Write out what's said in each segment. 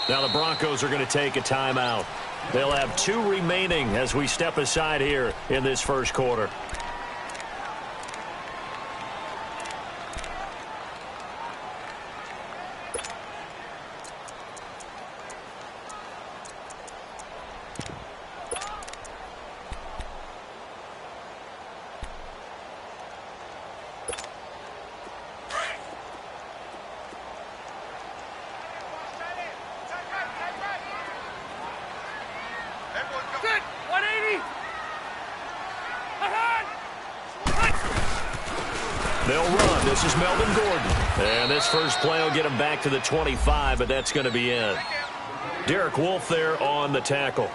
Now the Broncos are going to take a timeout. They'll have 2 remaining as we step aside here in this first quarter. They'll run. This is Melvin Gordon. And this first play will get him back to the 25, but that's going to be in. Derek Wolfe there on the tackle.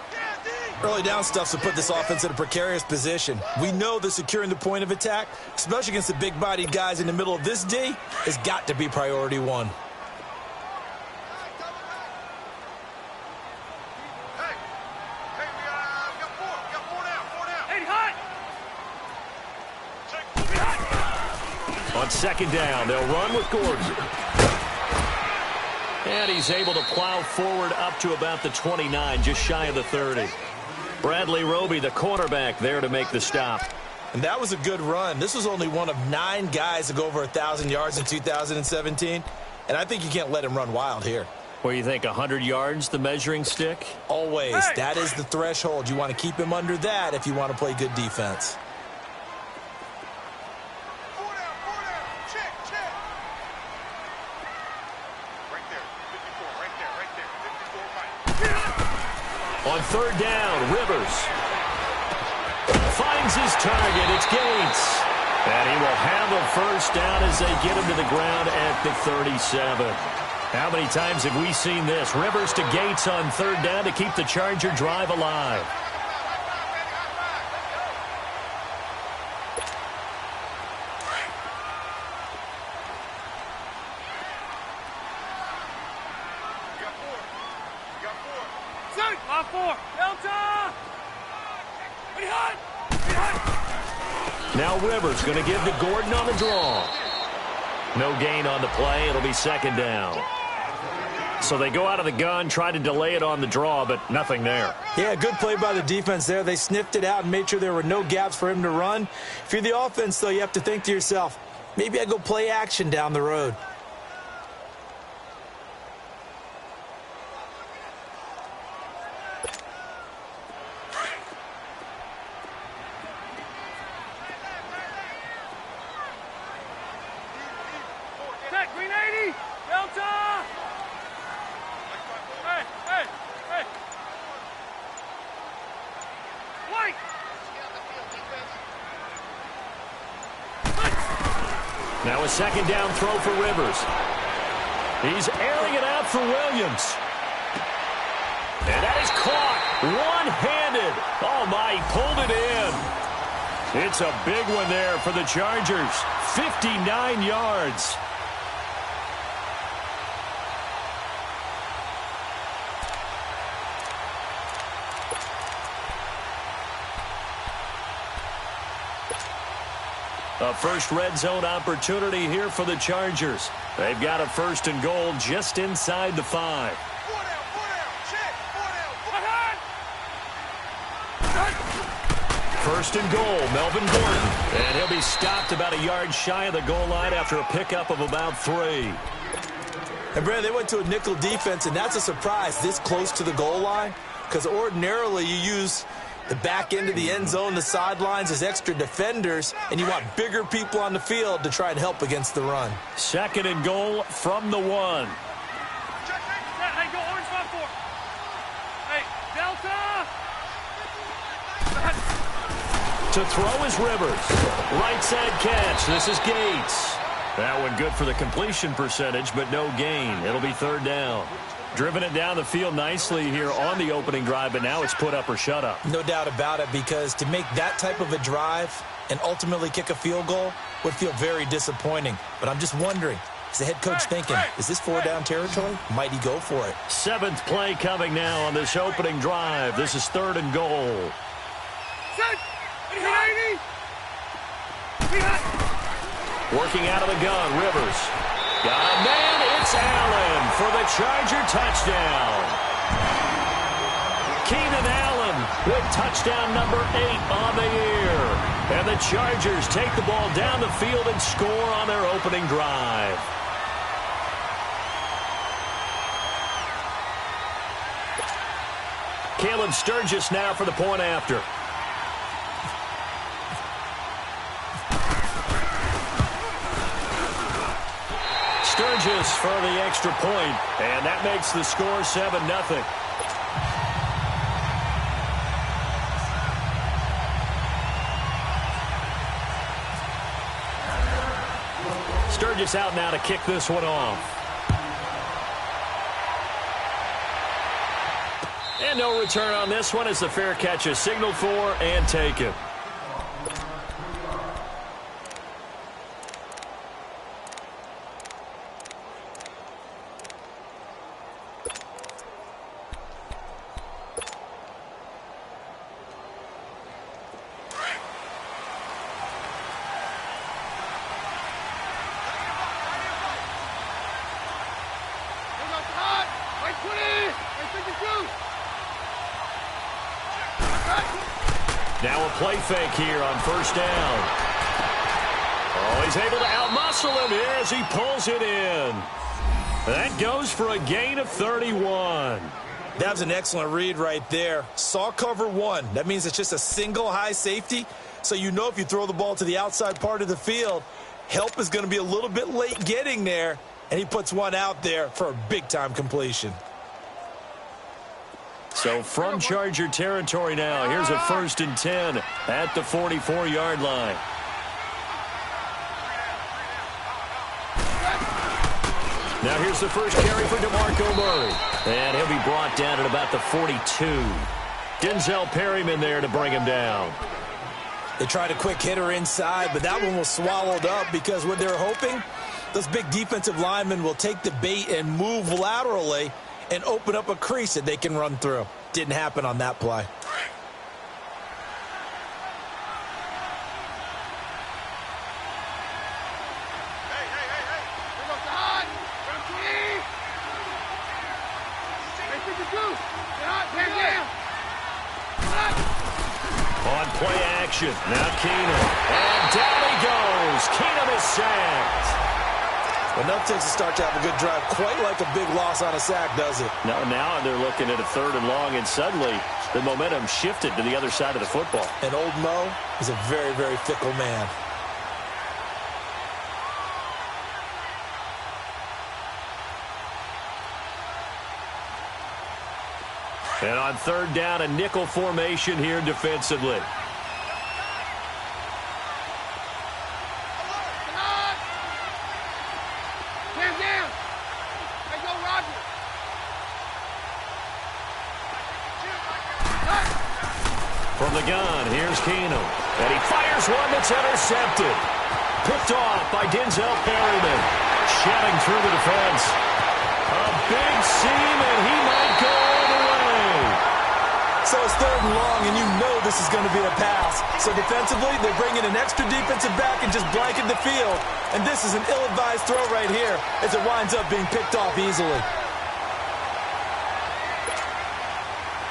Early down stuff to put this offense in a precarious position. We know that securing the point of attack, especially against the big-bodied guys in the middle of this D, has got to be priority one. On second down, they'll run with Gordon. And he's able to plow forward up to about the 29, just shy of the 30. Bradley Roby, the cornerback, there to make the stop. And that was a good run. This was only one of 9 guys to go over 1,000 yards in 2017. And I think you can't let him run wild here. What do you think, 100 yards, the measuring stick? Always. Hey. That is the threshold. You want to keep him under that if you want to play good defense. On third down, Rivers finds his target. It's Gates. And he will handle first down as they get him to the ground at the 37. How many times have we seen this? Rivers to Gates on third down to keep the Charger drive alive. Now Rivers going to give to Gordon on the draw. No gain on the play. It'll be second down. So they go out of the gun, try to delay it on the draw, but nothing there. Yeah, good play by the defense there. They sniffed it out and made sure there were no gaps for him to run. If you're the offense, though, you have to think to yourself, maybe I go play action down the road. Now a second down throw for Rivers. He's airing it out for Williams. And that is caught one-handed. Oh, my, he pulled it in. It's a big one there for the Chargers. 59 yards. A first red zone opportunity here for the Chargers. They've got a first and goal just inside the 5. First and goal, Melvin Gordon. And he'll be stopped about a yard shy of the goal line after a pickup of about 3. And, Brad, they went to a nickel defense, and that's a surprise this close to the goal line, because ordinarily you use the back end of the end zone, the sidelines as extra defenders, and you want bigger people on the field to try and help against the run. Second and goal from the 1. Hey, go orange 5-4. Hey, Delta! To throw is Rivers. Right side catch. This is Gates. That one good for the completion percentage, but no gain. It'll be third down. Driven it down the field nicely here on the opening drive, but now it's put up or shut up. No doubt about it, because to make that type of a drive and ultimately kick a field goal would feel very disappointing. But I'm just wondering, is the head coach thinking, is this 4-down territory? Might he go for it? 7th play coming now on this opening drive. This is third and goal. Set! Working out of the gun, Rivers. Man, it's Allen for the Charger touchdown. Keenan Allen with touchdown number 8 on the year. And the Chargers take the ball down the field and score on their opening drive. Caleb Sturgis now for the point after. Sturgis for the extra point, and that makes the score 7-0. Sturgis out now to kick this one off. And no return on this one as the fair catch is signaled for and taken. Now a play fake here on first down. Oh, he's able to outmuscle him here as he pulls it in. That goes for a gain of 31. That was an excellent read right there. Saw cover 1. That means it's just a single high safety. So you know if you throw the ball to the outside part of the field, help is going to be a little bit late getting there. And he puts one out there for a big-time completion. So from Charger territory now, here's a 1st and 10 at the 44-yard line. Now here's the first carry for DeMarco Murray. And he'll be brought down at about the 42. Denzel Perryman there to bring him down. They tried a quick hitter inside, but that one was swallowed up because what they're hoping, those big defensive linemen will take the bait and move laterally and open up a crease that they can run through. Didn't happen on that play. On play action, now Keenum. And down he goes. Keenum is sacked. Enough takes to start to have a good drive. Quite like a big loss on a sack, does it? No, now they're looking at a 3rd and long, and suddenly the momentum shifted to the other side of the football. And old Mo is a very, very fickle man. And on 3rd down, a nickel formation here defensively. From the gun, here's Keenum. And he fires one that's intercepted. Picked off by Denzel Perryman. Shedding through the defense. A big seam, and he might go all the way. So it's 3rd and long, and you know this is going to be a pass. So defensively, they're bringing an extra defensive back and just blanket the field. And this is an ill-advised throw right here as it winds up being picked off easily.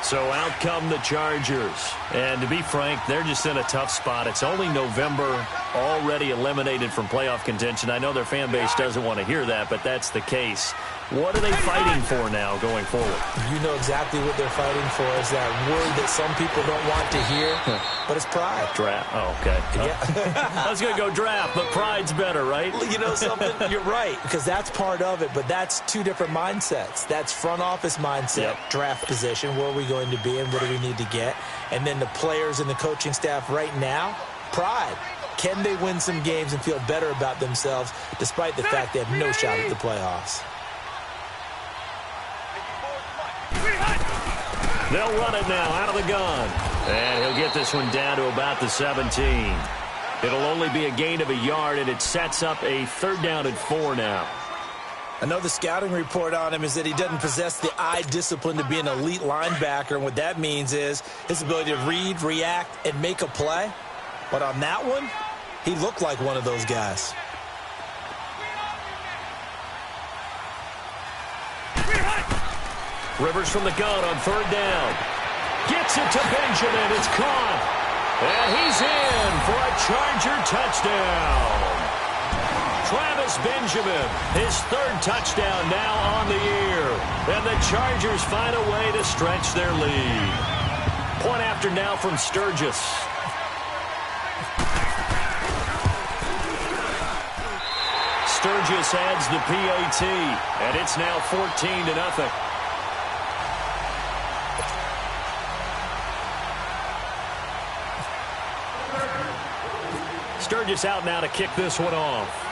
So out come the Chargers. And to be frank, they're just in a tough spot. It's only November, already eliminated from playoff contention. I know their fan base doesn't want to hear that, but that's the case. What are they fighting for now going forward? You know exactly what they're fighting for is that word that some people don't want to hear, but it's pride. Draft. Oh, okay. Yeah. I was going to go draft, but pride's better, right? You know something? You're right, because that's part of it, but that's 2 different mindsets. That's front office mindset, draft position, where are we going to be and what do we need to get? And then the players and the coaching staff right now, pride. Can they win some games and feel better about themselves despite the fact they have no shot at the playoffs? They'll run it now out of the gun. And he'll get this one down to about the 17. It'll only be a gain of a yard, and it sets up a 3rd down and 4 now. Another scouting report on him is that he doesn't possess the eye discipline to be an elite linebacker. And what that means is his ability to read, react, and make a play. But on that one, he looked like one of those guys. Rivers from the gun on third down. Gets it to Benjamin. It's caught. And he's in for a Charger touchdown. Travis Benjamin, his third touchdown now on the year. And the Chargers find a way to stretch their lead. Point after now from Sturgis. Sturgis adds the PAT, and it's now 14-0. Sturgis out now to kick this one off.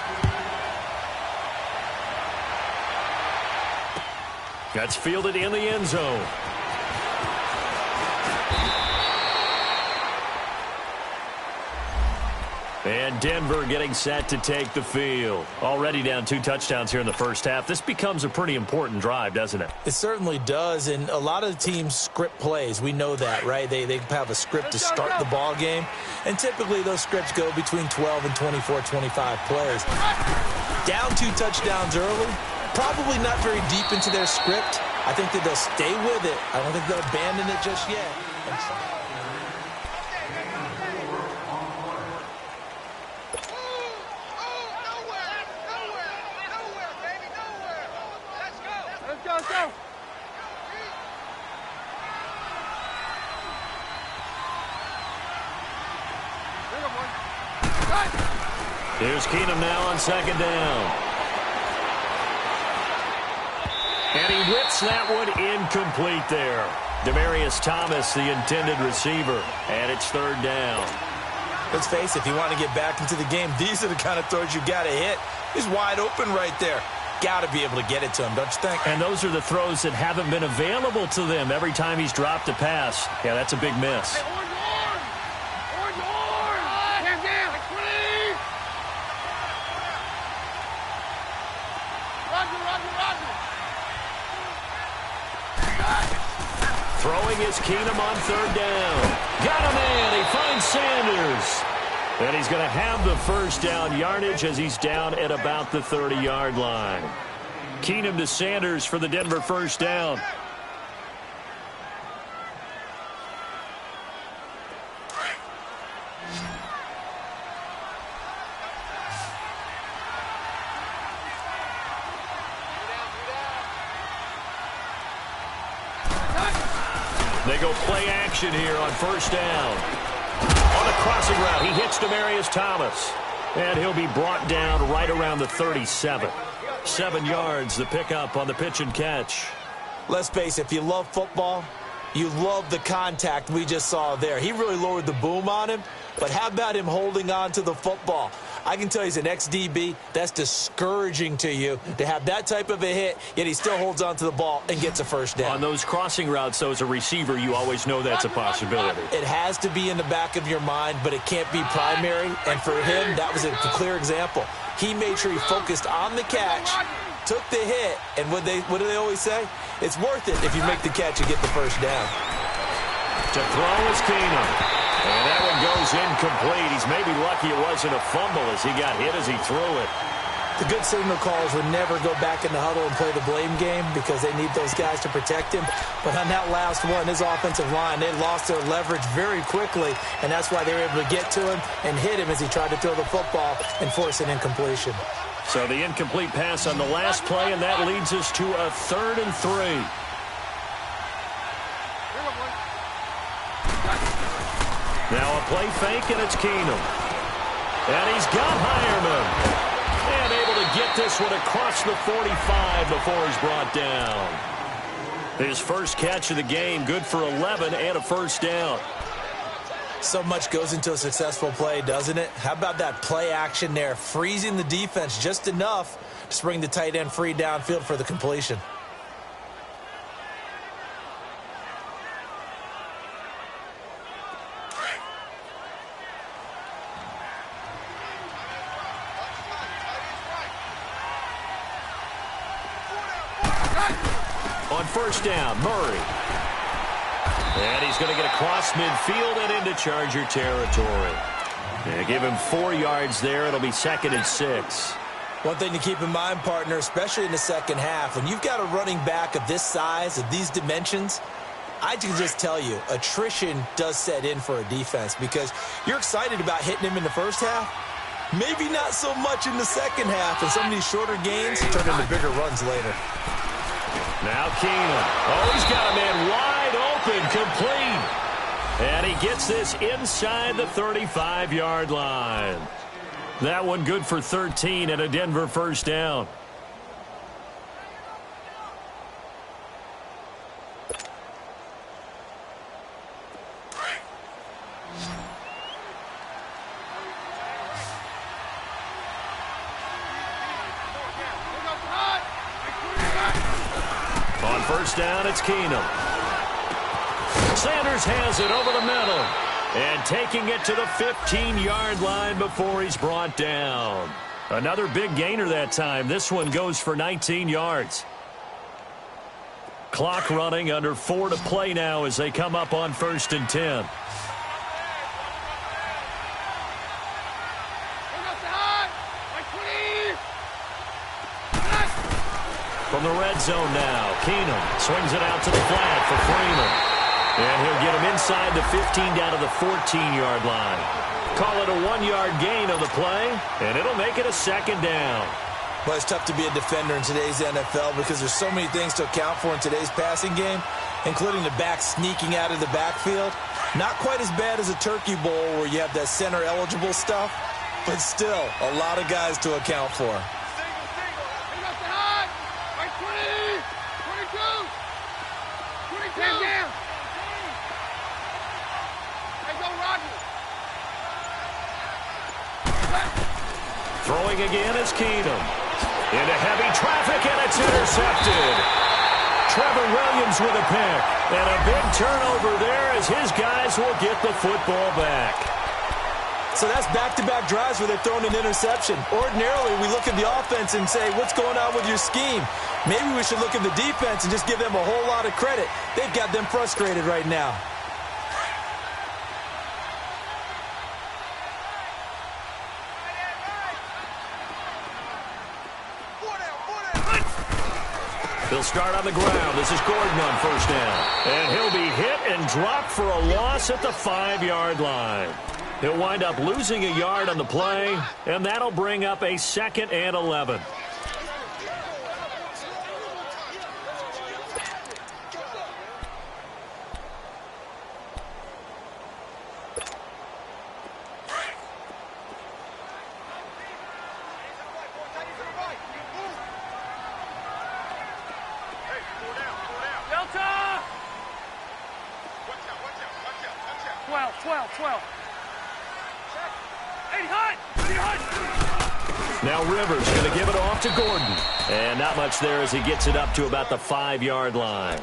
That's fielded in the end zone. And Denver getting set to take the field. Already down 2 touchdowns here in the first half. This becomes a pretty important drive, doesn't it? It certainly does, and a lot of the teams script plays. We know that, right? They have a script to start the ball game, and typically those scripts go between 12 and 24, 25 plays. Down 2 touchdowns early, probably not very deep into their script. I think that they'll stay with it. I don't think they'll abandon it just yet. Here's Keenum now on second down. And he whips that one incomplete there. Demaryius Thomas, the intended receiver, and it's third down. Let's face it, if you want to get back into the game, these are the kind of throws you got to hit. He's wide open right there. Got to be able to get it to him, don't you think? And those are the throws that haven't been available to them every time he's dropped a pass. Yeah, that's a big miss. Throwing is Keenum on third down. Got a man. He finds Sanders. And he's going to have the first down yardage as he's down at about the 30-yard line. Keenum to Sanders for the Denver first down. They go play action here on first down. On a crossing route, he hits Demaryius Thomas. And he'll be brought down right around the 37. 7 yards, the pickup on the pitch and catch. Let's face it, if you love football, you love the contact we just saw there. He really lowered the boom on him, but how about him holding on to the football? I can tell he's an ex-DB. That's discouraging to you to have that type of a hit, yet he still holds on to the ball and gets a first down. On those crossing routes, though, as a receiver, you always know that's a possibility. It has to be in the back of your mind, but it can't be primary, and for him, that was a clear example. He made sure he focused on the catch, took the hit, and what do they always say? It's worth it if you make the catch and get the first down. To throw is Keenum. And that one goes incomplete. He's maybe lucky it wasn't a fumble as he got hit as he threw it. The good signal callers would never go back in the huddle and play the blame game because they need those guys to protect him. But on that last one, his offensive line, they lost their leverage very quickly, and that's why they were able to get to him and hit him as he tried to throw the football and force an incompletion. So the incomplete pass on the last play, and that leads us to a 3rd and 3. Now a play fake, and it's Keenum. And he's got Hireman. And able to get this one across the 45 before he's brought down. His first catch of the game, good for 11 and a first down. So much goes into a successful play, doesn't it? How about that play action there, freezing the defense just enough to bring the tight end free downfield for the completion. On first down, Murray. And he's going to get across midfield and into Charger territory. Give him 4 yards there. It'll be 2nd and 6. One thing to keep in mind, partner, especially in the second half, when you've got a running back of this size, of these dimensions, I can just tell you, attrition does set in for a defense because you're excited about hitting him in the first half. Maybe not so much in the second half, and some of these shorter gains turn into bigger runs later. Now Keenum. Oh, he's got a man wide open, complete. And he gets this inside the 35-yard line. That one good for 13 and a Denver first down. On first down, it's Keenum. Sanders has it over the middle. And taking it to the 15-yard line before he's brought down. Another big gainer that time. This one goes for 19 yards. Clock running, under 4 to play now as they come up on 1st and 10. From the red zone now, Keenum swings it out to the flat for Freeman. And he'll get him inside the 15 down to the 14-yard line. Call it a 1-yard gain on the play, and it'll make it a second down. Well, it's tough to be a defender in today's NFL because there's so many things to account for in today's passing game, including the back sneaking out of the backfield. Not quite as bad as a turkey bowl where you have that center-eligible stuff, but still a lot of guys to account for. Throwing again is Keenum. Into heavy traffic, and it's intercepted. Trevor Williams with a pick. And a big turnover there as his guys will get the football back. So that's back-to-back drives where they've thrown an interception. Ordinarily, we look at the offense and say, what's going on with your scheme? Maybe we should look at the defense and just give them a whole lot of credit. They've got them frustrated right now. He'll start on the ground. This is Gordon on first down. And he'll be hit and dropped for a loss at the 5-yard line. He'll wind up losing a yard on the play, and that'll bring up a 2nd and 11. Now Rivers going to give it off to Gordon. And not much there as he gets it up to about the 5-yard line.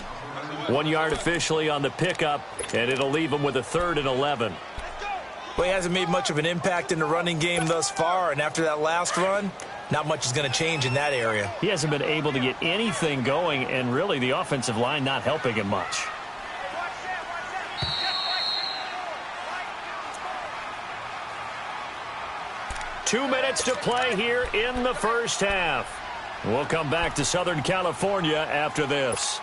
1 yard officially on the pickup, and it'll leave him with a 3rd and 11. Well, he hasn't made much of an impact in the running game thus far, and after that last run, not much is going to change in that area. He hasn't been able to get anything going, and really the offensive line not helping him much. Two minutes to play here in the first half. We'll come back to Southern California after this.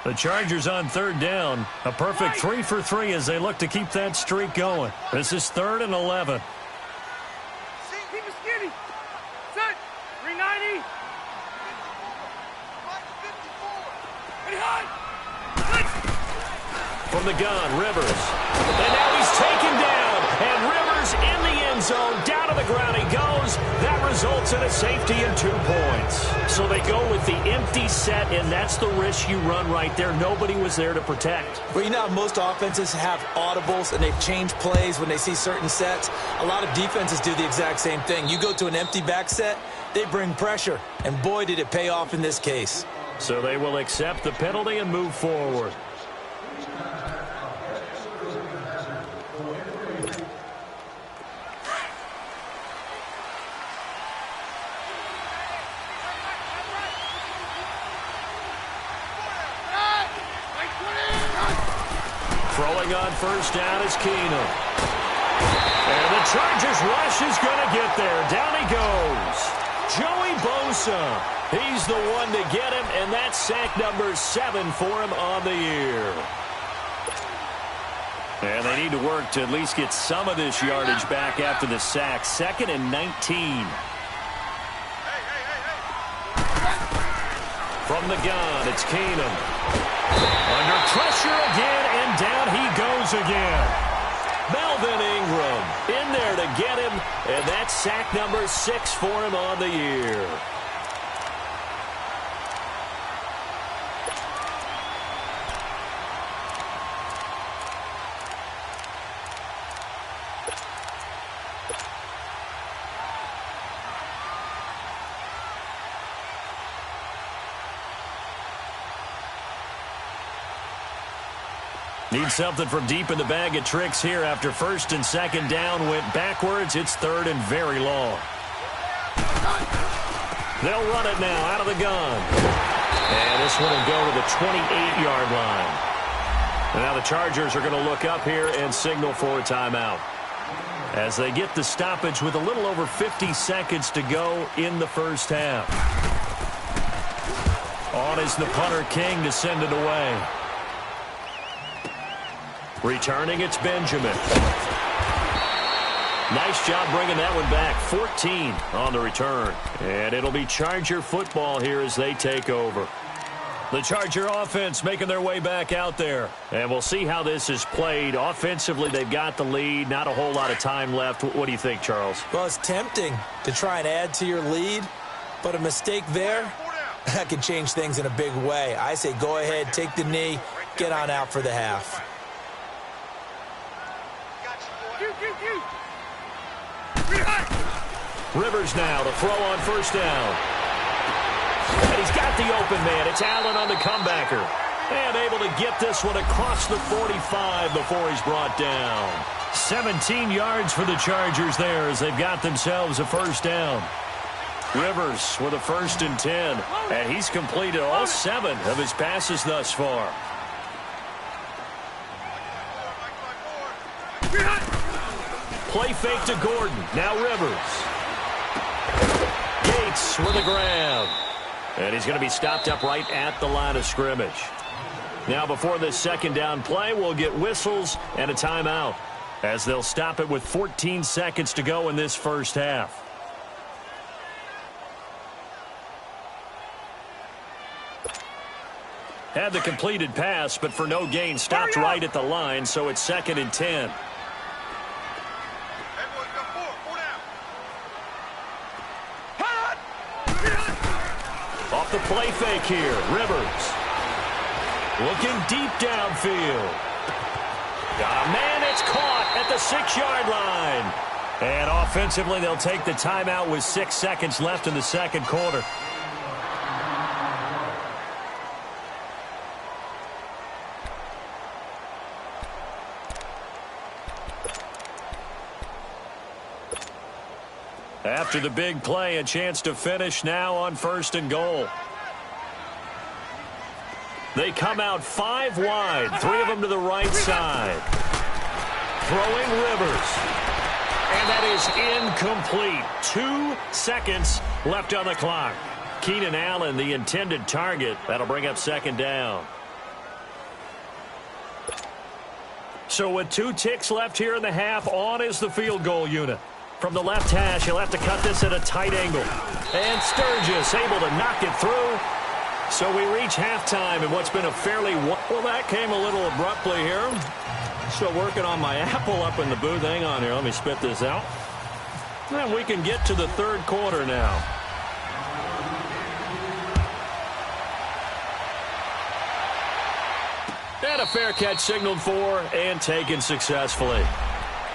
The Chargers on 3rd down. A perfect 3 for 3 as they look to keep that streak going. This is 3rd and 11. Keep it skinny. Set. 390. From the gun, Rivers. And now he's taken down. And Rivers in the end zone. Down to the ground he goes. That results in a safety and 2 points. So they go with the empty set, and that's the risk you run right there. Nobody was there to protect. Well, you know, most offenses have audibles, and they've changed plays when they see certain sets. A lot of defenses do the exact same thing. You go to an empty back set, they bring pressure. And boy, did it pay off in this case. So they will accept the penalty and move forward. Throwing on first down is Keenum. And the Chargers rush is going to get there. Down he goes. Joey Bosa. He's the one to get him, and that's sack number 7 for him on the year. And they need to work to at least get some of this yardage back after the sack. 2nd and 19. From the gun, it's Keenum. Under pressure again, and down he goes again. Melvin Ingram in there to get him, and that's sack number 6 for him on the year. Need something from deep in the bag of tricks here after 1st and 2nd down went backwards. It's 3rd and very long. They'll run it now out of the gun. And this one will go to the 28-yard line. And now the Chargers are going to look up here and signal for a timeout as they get the stoppage with a little over 50 seconds to go in the first half. On is the punter King to send it away. Returning, it's Benjamin. Nice job bringing that one back. 14 on the return. And it'll be Charger football here as they take over. The Charger offense making their way back out there. And we'll see how this is played. Offensively, they've got the lead. Not a whole lot of time left. What do you think, Charles? Well, it's tempting to try and add to your lead, but a mistake there, that can change things in a big way. I say go ahead, take the knee, get on out for the half. Rivers now to throw on 1st down. And he's got the open man. It's Allen on the comebacker. And able to get this one across the 45 before he's brought down. 17 yards for the Chargers there as they've got themselves a 1st down. Rivers with a 1st and 10. And he's completed all 7 of his passes thus far. Play fake to Gordon. Now Rivers. Gates with a grab. And he's going to be stopped up right at the line of scrimmage. Now before this 2nd down play, we'll get whistles and a timeout as they'll stop it with 14 seconds to go in this first half. Had the completed pass, but for no gain, stopped right at the line, so it's 2nd and 10. Off the play fake here, Rivers. Looking deep downfield. Got a man, it's caught at the 6-yard line. And offensively, they'll take the timeout with 6 seconds left in the 2nd quarter. After the big play, a chance to finish now on 1st and goal. They come out 5 wide, 3 of them to the right side. Throwing Rivers. And that is incomplete. 2 seconds left on the clock. Keenan Allen, the intended target. That'll bring up 2nd down. So with 2 ticks left here in the half, on is the field goal unit. From the left hash, he'll have to cut this at a tight angle. And Sturgis able to knock it through. So we reach halftime in what's been a fairly... Well, that came a little abruptly here. Still working on my apple up in the booth. Hang on here. Let me spit this out. And we can get to the 3rd quarter now. And a fair catch signaled for and taken successfully.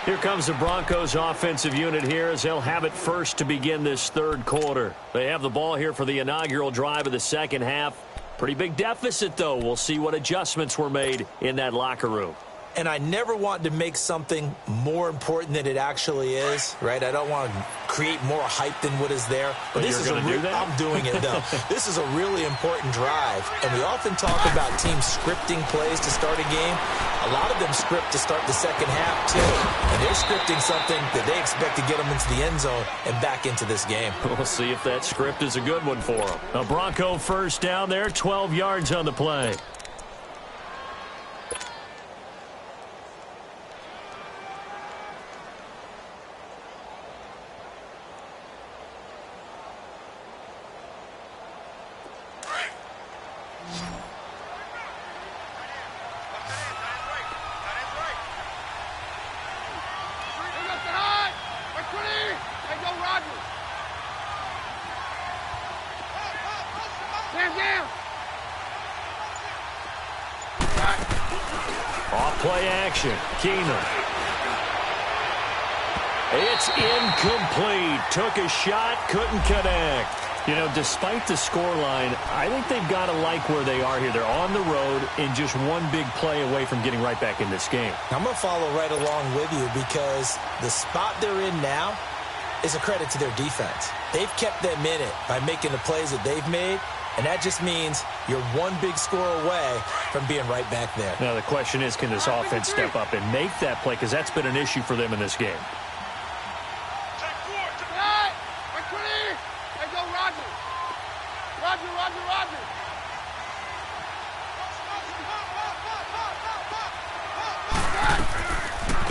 Here comes the Broncos offensive unit here as they'll have it first to begin this 3rd quarter. They have the ball here for the inaugural drive of the 2nd half. Pretty big deficit, though. We'll see what adjustments were made in that locker room. and I never want to make something more important than it actually is, right? I don't want to create more hype than what is there. But this is I'm doing it, though. This is a really important drive, and we often talk about teams scripting plays to start a game. A lot of them script to start the second half, too, and they're scripting something that they expect to get them into the end zone and back into this game. We'll see if that script is a good one for them. A Bronco first down there, 12 yards on the play. Off-play action. Keenum. It's incomplete. Took a shot, couldn't connect. You know, despite the scoreline, I think they've got to like where they are here. They're on the road and just one big play away from getting right back in this game. I'm going to follow right along with you because the spot they're in now is a credit to their defense. They've kept them in it by making the plays that they've made. And that just means you're one big score away from being right back there. Now, the question is, can this offense step up and make that play? Because that's been an issue for them in this game.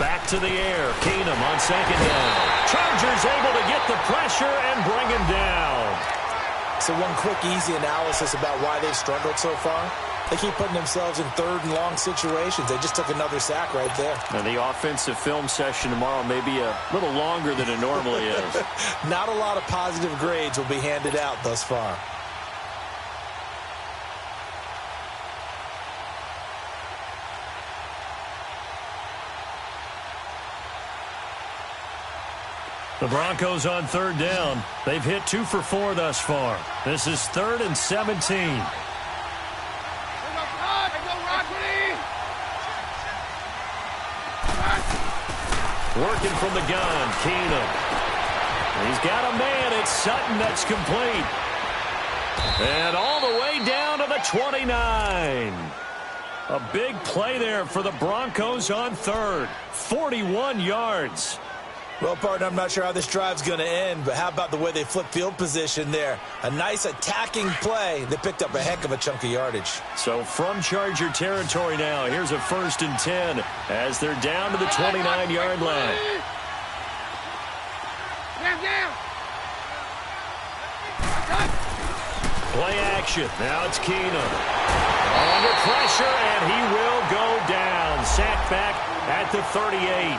Back to the air. Keenum on second down. Chargers able to get the pressure and bring him down. So one quick, easy analysis about why they've struggled so far. They keep putting themselves in third and long situations. They just took another sack right there. Now, the offensive film session tomorrow may be a little longer than it normally is. Not a lot of positive grades will be handed out thus far. The Broncos on third down. They've hit 2 for 4 thus far. This is 3rd and 17. Working from the gun, Keenum. He's got a man. It's Sutton that's complete. And all the way down to the 29. A big play there for the Broncos on third. 41 yards. Well, partner, I'm not sure how this drive's going to end, but how about the way they flip field position there? A nice attacking play that picked up a heck of a chunk of yardage. So from Charger territory now, here's a 1st and 10 as they're down to the 29-yard line. Play action. Now it's Keenum. Under pressure, and he will go down. Sacked back at the 38.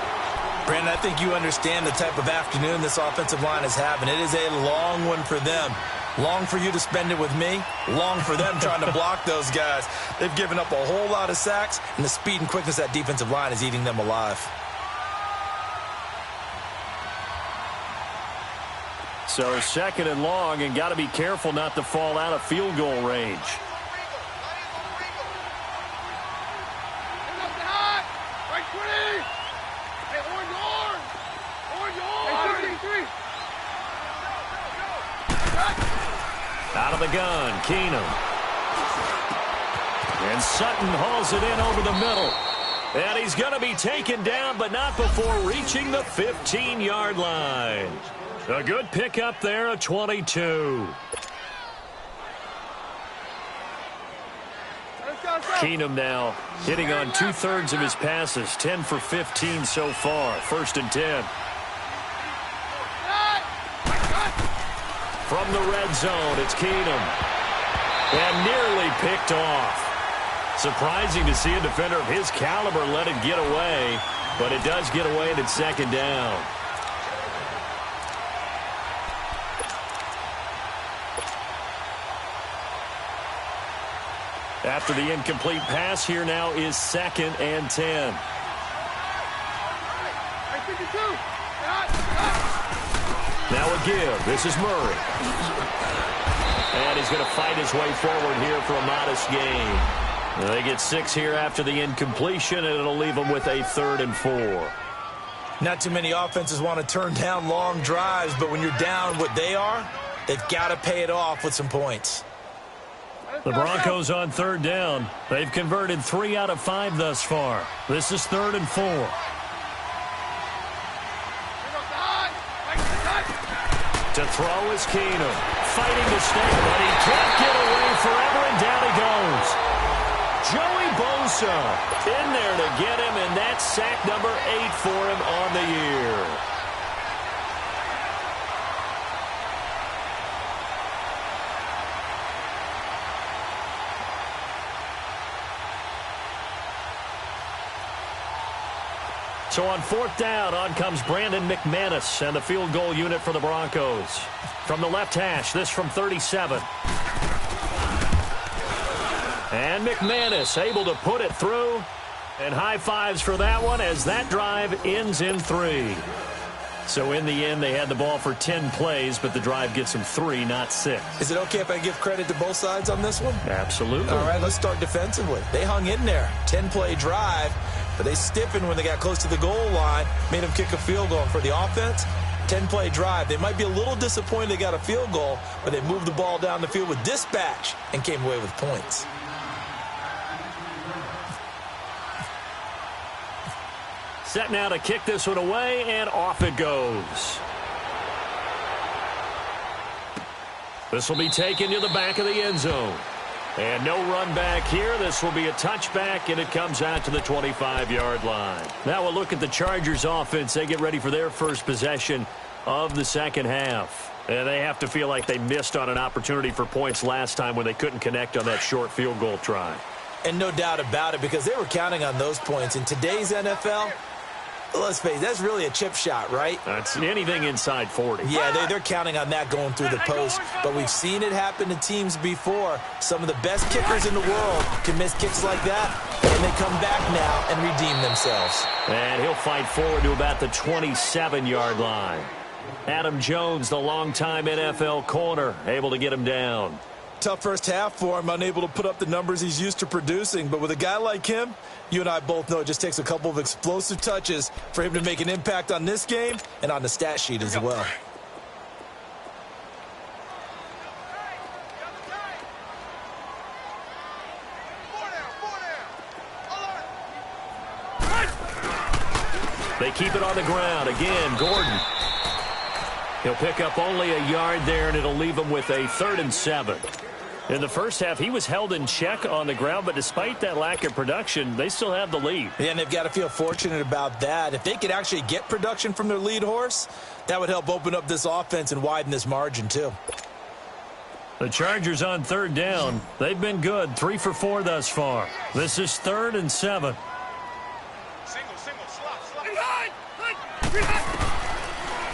Brandon, I think you understand the type of afternoon this offensive line is having. It is a long one for them. Long for you to spend it with me. Long for them trying to block those guys. They've given up a whole lot of sacks, and the speed and quickness of that defensive line is eating them alive. So 2nd and long, and got to be careful not to fall out of field goal range. Out of the gun, Keenum. And Sutton hauls it in over the middle. And he's going to be taken down, but not before reaching the 15-yard line. A good pickup there, a 22. Keenum now hitting on 2/3 of his passes, 10 for 15 so far. 1st and 10. From the red zone, it's Keenum. And nearly picked off. Surprising to see a defender of his caliber let it get away, but it does get away and it's 2nd down. After the incomplete pass, here now is 2nd and 10. Now a give. This is Murray. And he's going to fight his way forward here for a modest gain. They get 6 here after the incompletion, and it'll leave them with a 3rd and 4. Not too many offenses want to turn down long drives, but when you're down what they are, they've got to pay it off with some points. The Broncos on 3rd down. They've converted 3 out of 5 thus far. This is 3rd and 4. To throw is Keenum. Fighting to stay, but he can't get away forever, and down he goes. Joey Bosa in there to get him, and that's sack number 8 for him on the year. So on 4th down, on comes Brandon McManus and the field goal unit for the Broncos. From the left hash, this from 37. And McManus able to put it through. And high fives for that one as that drive ends in 3. So in the end, they had the ball for 10 plays, but the drive gets them 3, not 6. Is it okay if I give credit to both sides on this one? Absolutely. All right, let's start defensively. They hung in there. 10-play drive, but they stiffened when they got close to the goal line, made them kick a field goal. And for the offense, 10-play drive. They might be a little disappointed they got a field goal, but they moved the ball down the field with dispatch and came away with points. Set now to kick this one away, and off it goes. This will be taken to the back of the end zone. And no run back here. This will be a touchback, and it comes out to the 25-yard line. Now we'll look at the Chargers offense. They get ready for their first possession of the second half. And they have to feel like they missed on an opportunity for points last time when they couldn't connect on that short field goal try. And no doubt about it, because they were counting on those points. In today's NFL, let's face it, that's really a chip shot, right? That's anything inside 40. Yeah, they're counting on that going through the post. But we've seen it happen to teams before. Some of the best kickers in the world can miss kicks like that, and they come back now and redeem themselves. And he'll fight forward to about the 27-yard line. Adam Jones, the longtime NFL corner, able to get him down. Tough first half for him, unable to put up the numbers he's used to producing. But with a guy like him, you and I both know it just takes a couple of explosive touches for him to make an impact on this game and on the stat sheet as well. They keep it on the ground. Again, Gordon. He'll pick up only a yard there, and it'll leave him with a 3rd and 7. In the first half, he was held in check on the ground, but despite that lack of production, they still have the lead. Yeah, and they've got to feel fortunate about that. If they could actually get production from their lead horse, that would help open up this offense and widen this margin too. The Chargers on 3rd down. They've been good, 3 for 4 thus far. This is 3rd and 7.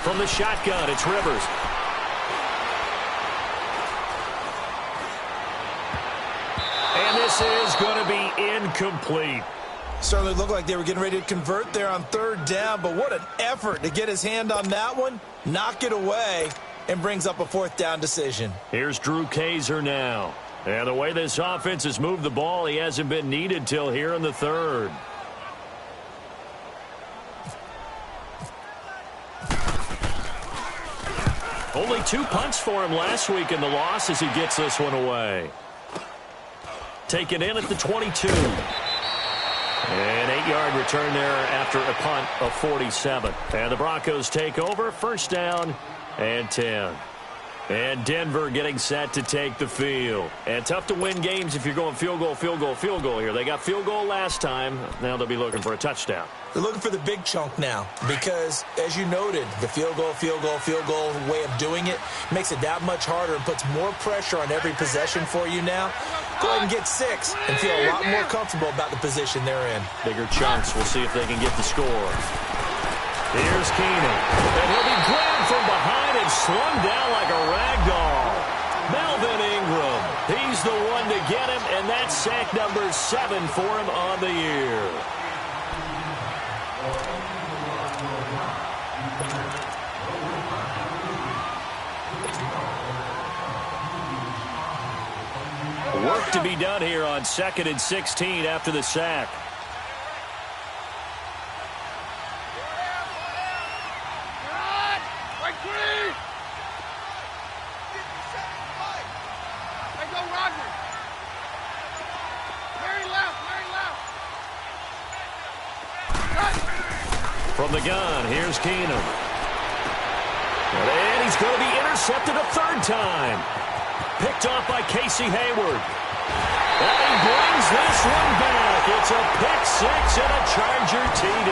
From the shotgun, it's Rivers. And this is going to be incomplete. Certainly looked like they were getting ready to convert there on 3rd down, but what an effort to get his hand on that one, knock it away, and brings up a 4th down decision. Here's Drew Kaiser now. And the way this offense has moved the ball, he hasn't been needed till here in the 3rd. Only 2 punts for him last week in the loss as he gets this one away. Taken in at the 22. An 8-yard return there after a punt of 47. And the Broncos take over, 1st down and 10. And Denver getting set to take the field. And tough to win games if you're going field goal, field goal, field goal here. They got field goal last time. Now they'll be looking for a touchdown. They're looking for the big chunk now because, as you noted, the field goal way of doing it makes it that much harder and puts more pressure on every possession for you now. Go ahead and get 6 and feel a lot more comfortable about the position they're in. Bigger chunks. We'll see if they can get the score. Here's Keenum. And he'll be grabbed from behind and slung down like a rag doll. Melvin Ingram. He's the one to get him, and that's sack number 7 for him on the year. work to be done here on 2nd and 16 after the sack. From the gun, here's Keenum. And he's going to be intercepted a third time. Picked off by Casey Hayward. And he brings this one back. It's a pick six and a Charger TD.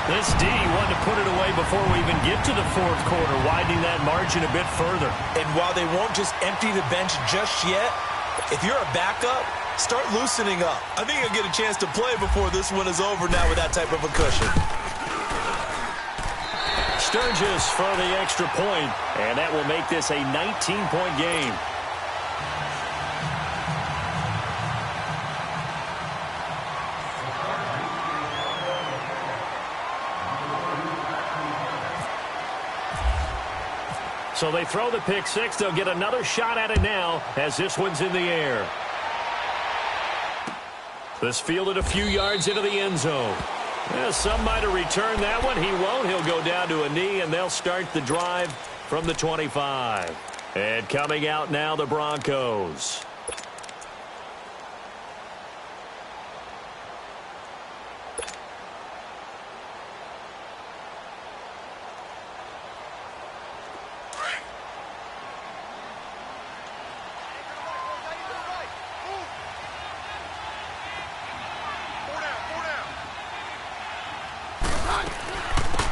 This D wanted to put it away before we even get to the fourth quarter, widening that margin a bit further. And while they won't just empty the bench just yet, if you're a backup, start loosening up. I think you'll get a chance to play before this one is over now with that type of a cushion. Sturgis for the extra point, and that will make this a 19-point game. So they throw the pick six. They'll get another shot at it now as this one's in the air. This fielded a few yards into the end zone. Yeah, some might have returned that one. He won't. He'll go down to a knee, and they'll start the drive from the 25. And coming out now, the Broncos.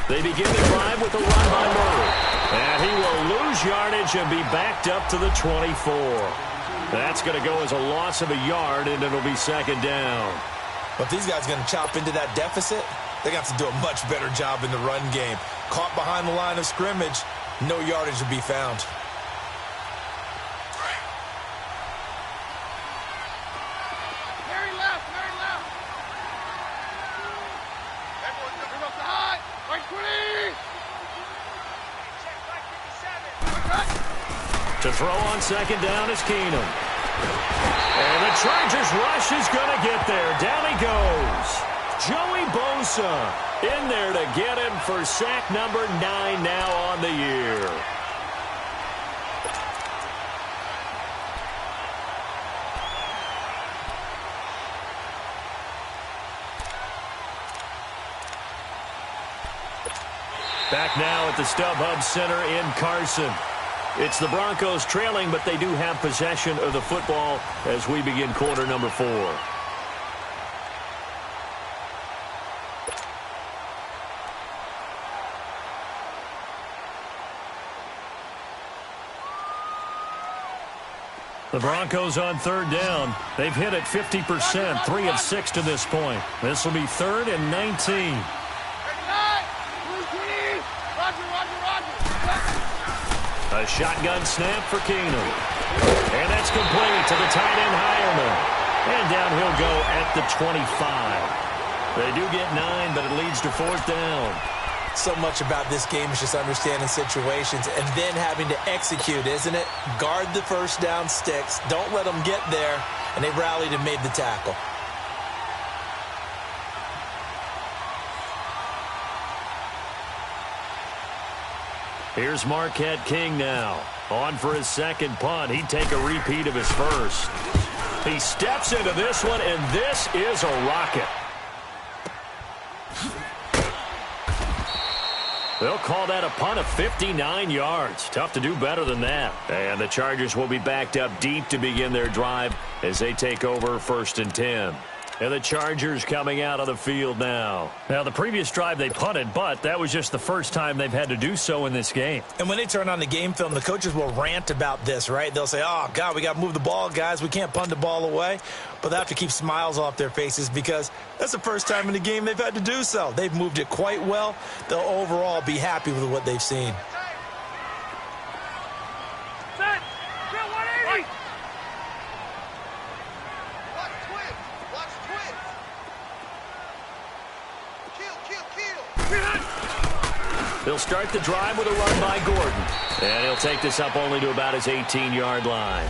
They begin the drive with a run by Murray. And he will lose yardage and be backed up to the 24. That's going to go as a loss of a yard, and it'll be second down. But if these guys are going to chop into that deficit, they got to do a much better job in the run game. Caught behind the line of scrimmage, no yardage to be found. To throw on second down is Keenum. And the Chargers rush is going to get there. Down he goes. Joey Bosa in there to get him for sack number 9 now on the year. Back now at the StubHub Center in Carson. It's the Broncos trailing, but they do have possession of the football as we begin quarter number 4. The Broncos on third down. They've hit it 50%, 3 of 6 to this point. This will be 3rd and 19. A shotgun snap for Keenum. And that's complete to the tight end Hireman. And down he'll go at the 25. They do get 9, but it leads to 4th down. So much about this game is just understanding situations and then having to execute, isn't it? Guard the first down sticks. Don't let them get there. And they rallied and made the tackle. Here's Marquette King now. On for his second punt. He'd take a repeat of his first. He steps into this one, and this is a rocket. They'll call that a punt of 59 yards. Tough to do better than that. And the Chargers will be backed up deep to begin their drive as they take over 1st and 10. And the Chargers coming out of the field now. Now, the previous drive they punted, but that was just the first time they've had to do so in this game. And when they turn on the game film, the coaches will rant about this, right? They'll say, oh, God, we got to move the ball, guys. We can't punt the ball away. But they have to keep smiles off their faces because that's the first time in the game they've had to do so. They've moved it quite well. They'll overall be happy with what they've seen. They'll start the drive with a run by Gordon. And he'll take this up only to about his 18-yard line.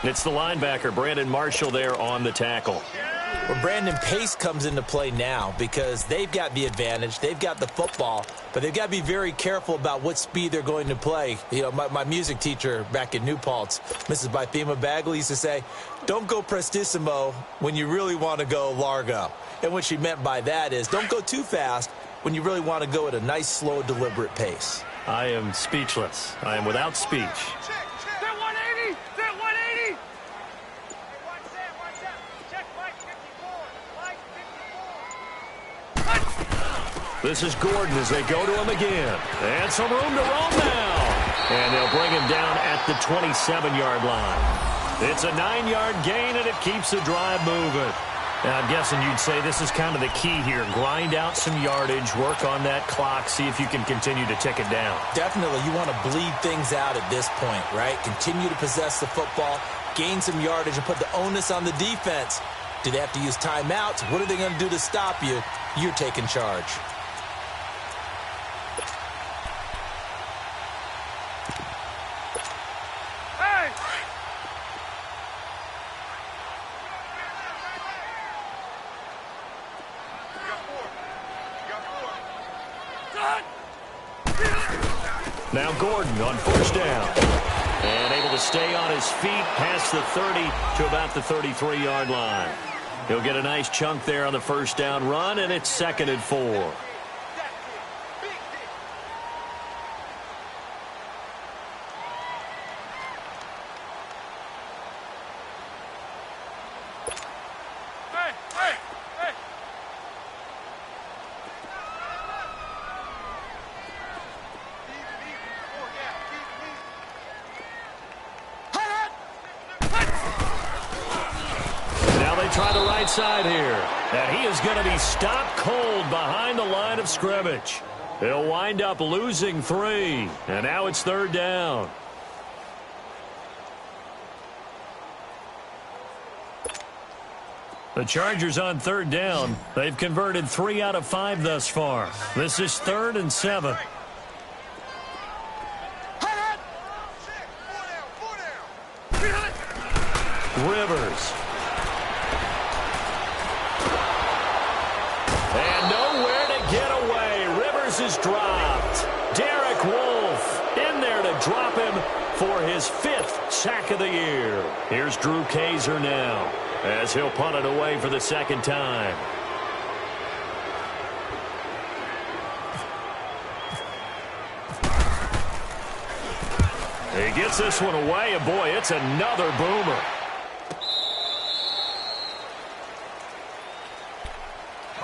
It's the linebacker, Brandon Marshall, there on the tackle. Well, Brandon, pace comes into play now because they've got the advantage. They've got the football, but they've got to be very careful about what speed they're going to play. You know, my music teacher back in New Paltz, Mrs. Bythema Bagley, used to say, don't go prestissimo when you really want to go largo. And what she meant by that is don't go too fast when you really want to go at a nice, slow, deliberate pace. I am speechless. I am without speech. Set 180! Set 180! Watch that. Check Mike 54. Mike 54. This is Gordon as they go to him again. And some room to roam now. And they'll bring him down at the 27-yard line. It's a 9-yard gain, and it keeps the drive moving. Now, I'm guessing you'd say this is kind of the key here. Grind out some yardage, work on that clock, see if you can continue to tick it down. Definitely. You want to bleed things out at this point, right? Continue to possess the football, gain some yardage, and put the onus on the defense. Do they have to use timeouts? What are they going to do to stop you? You're taking charge. Now Gordon on first down. And able to stay on his feet past the 30 to about the 33-yard line. He'll get a nice chunk there on the first down run, and it's 2nd and 4. Try the right side here. And he is going to be stopped cold behind the line of scrimmage. He'll wind up losing 3. And now it's 3rd down. The Chargers on 3rd down. They've converted 3 out of 5 thus far. This is 3rd and 7. Rivers. And nowhere to get away. Rivers is dropped. Derek Wolfe in there to drop him for his 5th sack of the year. Here's Drew Kaiser now as he'll punt it away for the 2nd time. He gets this one away, and boy, it's another boomer.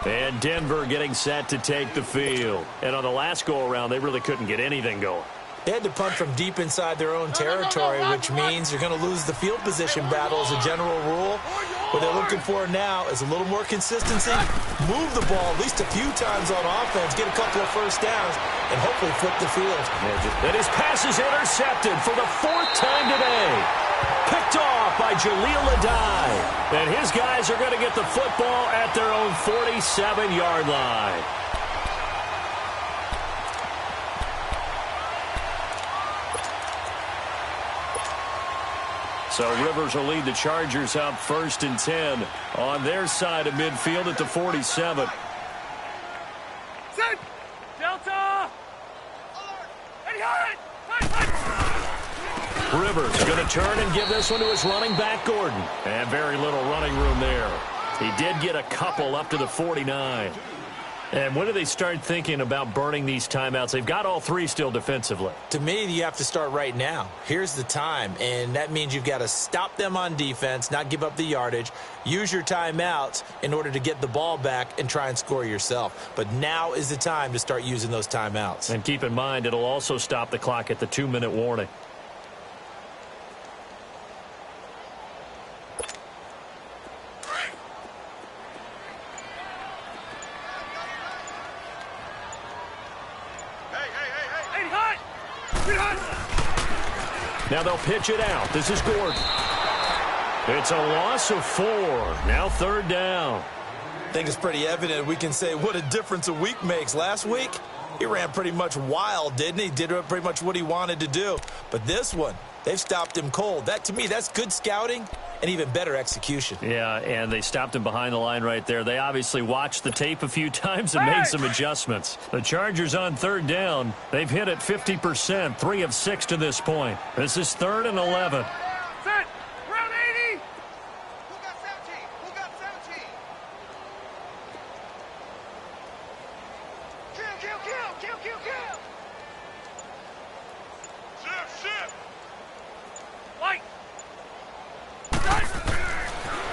And Denver getting set to take the field. And on the last go-around, they really couldn't get anything going. They had to punt from deep inside their own territory, which means you're going to lose the field position battle as a general rule. What they're looking for now is a little more consistency, move the ball at least a few times on offense, get a couple of first downs, and hopefully flip the field. And his pass is intercepted for the 4th time today. Picked off by Jaleel Adai. And his guys are going to get the football at their own 47-yard line. So Rivers will lead the Chargers up 1st and 10 on their side of midfield at the 47. Set! Delta! Ready, hot! Rivers going to turn and give this one to his running back, Gordon. And very little running room there. He did get a couple up to the 49. And when do they start thinking about burning these timeouts? They've got all 3 still defensively. To me, you have to start right now. Here's the time, and that means you've got to stop them on defense, not give up the yardage, use your timeouts in order to get the ball back and try and score yourself. But now is the time to start using those timeouts. And keep in mind, it'll also stop the clock at the 2-minute warning. Now they'll pitch it out. This is Gordon. It's a loss of 4. Now 3rd down. I think it's pretty evident we can say what a difference a week makes. Last week, He ran pretty much wild, didn't he? Did pretty much what he wanted to do. But this one, they've stopped him cold. That, to me, that's good scouting and even better execution. Yeah, and they stopped him behind the line right there. They obviously watched the tape a few times and made some adjustments. The Chargers on third down. They've hit it 50%, 3 of 6 to this point. This is 3rd and 11. Set. Round 80. Who got 17? Who got 17? Kill. Shift. White.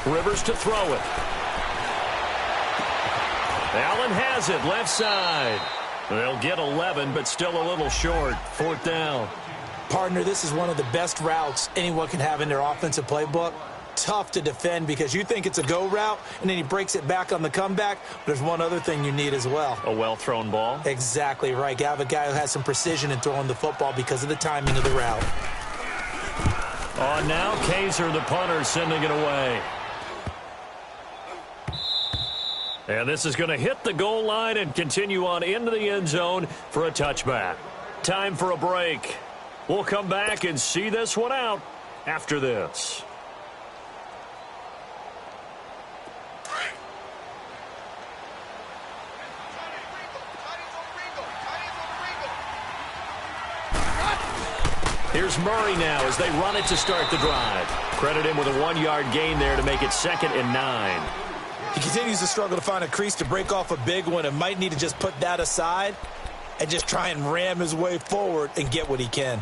Rivers to throw it. Allen has it, left side. They'll get 11, but still a little short. 4th down. Partner, this is one of the best routes anyone can have in their offensive playbook. Tough to defend because you think it's a go route, and then he breaks it back on the comeback. There's one other thing you need as well. A well-thrown ball. Exactly right. You have a guy who has some precision in throwing the football because of the timing of the route. On now, Kaiser, the punter, sending it away. And this is going to hit the goal line and continue on into the end zone for a touchback. Time for a break. We'll come back and see this one out after this. Here's Murray now as they run it to start the drive. Credit him with a 1-yard gain there to make it 2nd and 9. He continues to struggle to find a crease to break off a big one and might need to just put that aside and just try and ram his way forward and get what he can.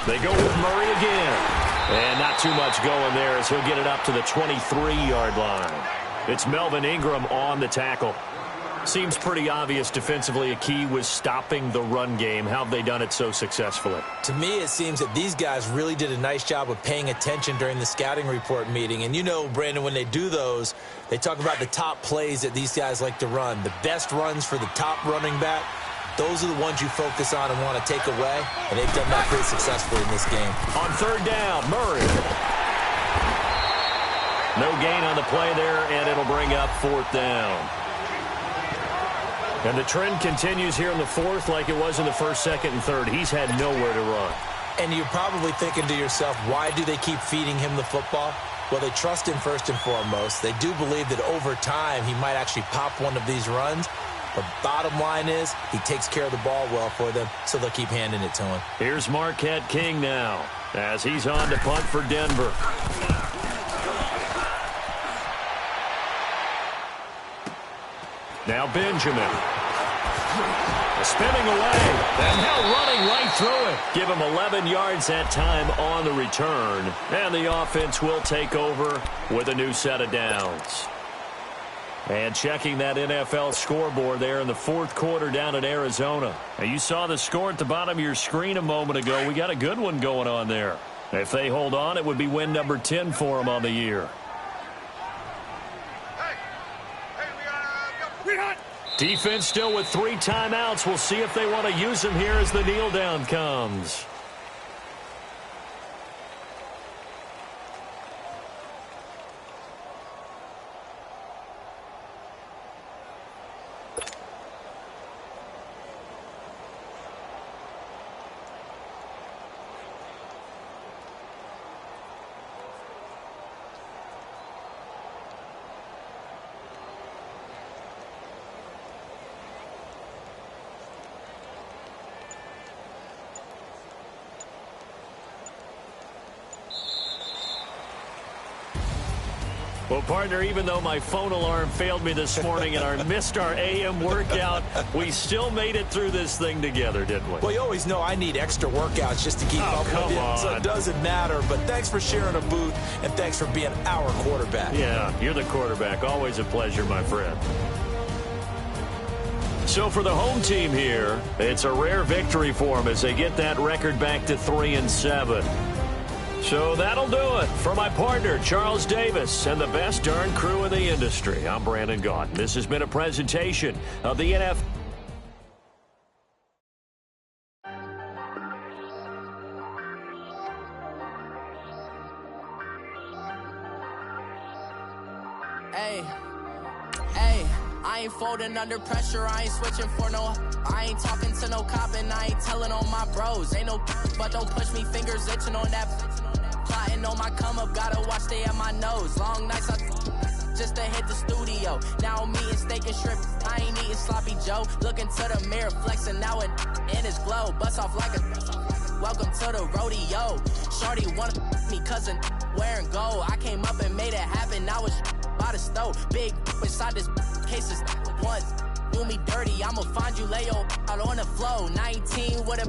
They go with Murray again. And not too much going there as he'll get it up to the 23-yard line. It's Melvin Ingram on the tackle. Seems pretty obvious defensively a key was stopping the run game. How have they done it so successfully? To me, it seems that these guys really did a nice job of paying attention during the scouting report meeting. And you know, Brandon, when they do those, they talk about the top plays that these guys like to run. The best runs for the top running back. Those are the ones you focus on and want to take away, and they've done that pretty successfully in this game. On 3rd down, Murray. No gain on the play there, and it'll bring up 4th down. And the trend continues here in the 4th like it was in the 1st, 2nd, and 3rd. He's had nowhere to run. And you're probably thinking to yourself, why do they keep feeding him the football? Well, they trust him first and foremost. They do believe that over time he might actually pop one of these runs. But bottom line is, he takes care of the ball well for them, so they'll keep handing it to him. Here's Marquette King now, as he's on to punt for Denver. Now Benjamin. Spinning away, and now running right through it. Give him 11 yards that time on the return. And the offense will take over with a new set of downs. And checking that NFL scoreboard there in the 4th quarter down in Arizona. Now you saw the score at the bottom of your screen a moment ago. We got a good one going on there. If they hold on, it would be win number 10 for them on the year. Defense still with 3 timeouts. We'll see if they want to use them here as the kneel down comes. Well, partner, even though my phone alarm failed me this morning and I missed our AM workout, we still made it through this thing together, didn't we? Well, you always know I need extra workouts just to keep up with you, so it doesn't matter. But thanks for sharing a boot, and thanks for being our quarterback. Yeah, you're the quarterback. Always a pleasure, my friend. So for the home team here, it's a rare victory for them as they get that record back to 3-7. So that'll do it. For my partner, Charles Davis, and the best darn crew in the industry, I'm Brandon Gaudin. This has been a presentation of the NFL. Hey, I ain't folding under pressure, I ain't switching for no. I ain't talking to no cop and I ain't telling on my bros. Ain't no but don't push me, fingers itching on that. Plotting on my come up, gotta watch stay at my nose. Long nights just to hit the studio. Now I'm eating steak and shrimp, I ain't eating sloppy Joe. Looking to the mirror, flexing now and in his glow. Bust off like a welcome to the rodeo. Shorty wanna me cousin wearing gold. I came up and made it happen, now it's by the stove. Big inside this case is one. Do me dirty, I'ma find you, lay your out on the flow. 19 with a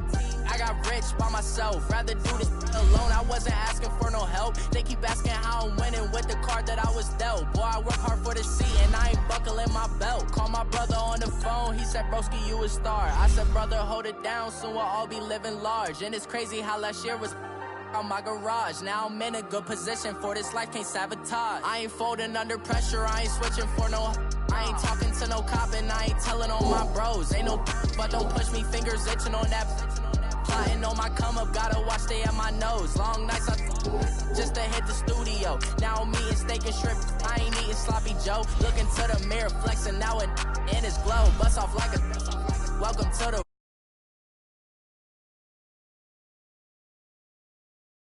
I got rich by myself. Rather do this alone, I wasn't asking for no help. They keep asking how I'm winning with the card that I was dealt. Boy, I work hard for the seat and I ain't buckling my belt. Call my brother on the phone, he said, broski, you a star. I said, brother, hold it down, soon we'll all be living large. And it's crazy how last year was on my garage. Now I'm in a good position for this life, can't sabotage. I ain't folding under pressure, I ain't switching for no. I ain't talking to no cop and I ain't telling on my bros. Ain't no but don't push me, fingers itching on that. Plotting on my come up, gotta watch stay at my nose. Long nights just to hit the studio. Now I'm eating steak and shrimp, I ain't eating sloppy Joe. Looking to the mirror, flexing now and in his glow. Bust off like a welcome to the